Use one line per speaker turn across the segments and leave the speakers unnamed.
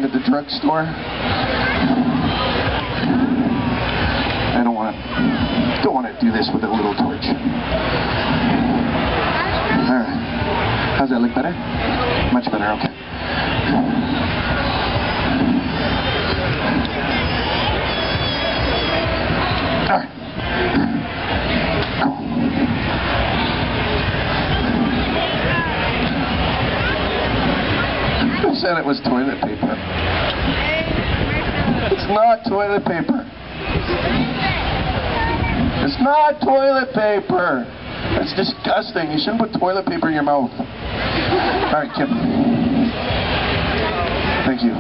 at the drugstore. I don't want to do this with a little torch. All right. How's that look better? Much better. Okay. All right. Who said it was toilet paper? It's not toilet paper. It's not toilet paper. That's disgusting. You shouldn't put toilet paper in your mouth. All right, Kim. Thank you.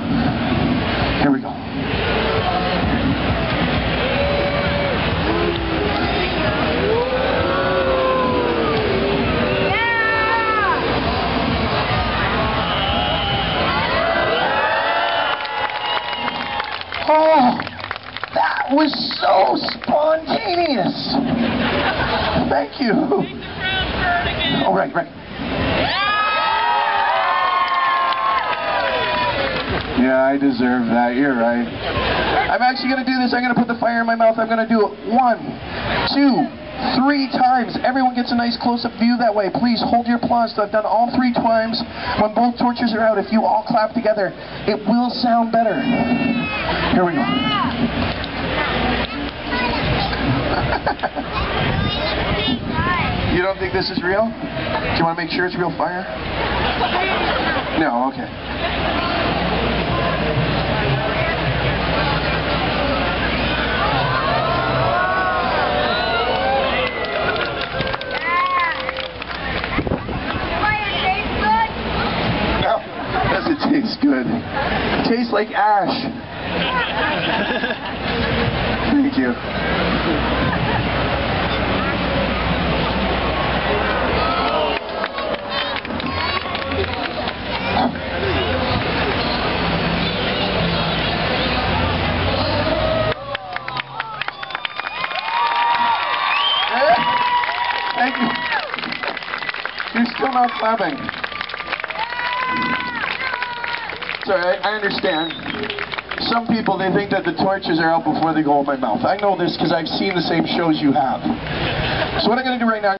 Here we go. Oh, that was so spontaneous. Thank you. Oh, right. Yeah, I deserve that. You're right. I'm actually going to do this. I'm going to put the fire in my mouth. I'm going to do it 1, 2, 3 times. Everyone gets a nice close-up view that way. Please hold your applause. So I've done all 3 times. When both torches are out, if you all clap together, it will sound better. Here we go. You don't think this is real? Do you want to make sure it's real fire? No, okay. No, does it taste good? It tastes like ash. Thank you. Thank you. You're still not clapping. Sorry, I understand. Some people, they think that the torches are out before they go in my mouth. I know this because I've seen the same shows you have. So what I'm going to do right now...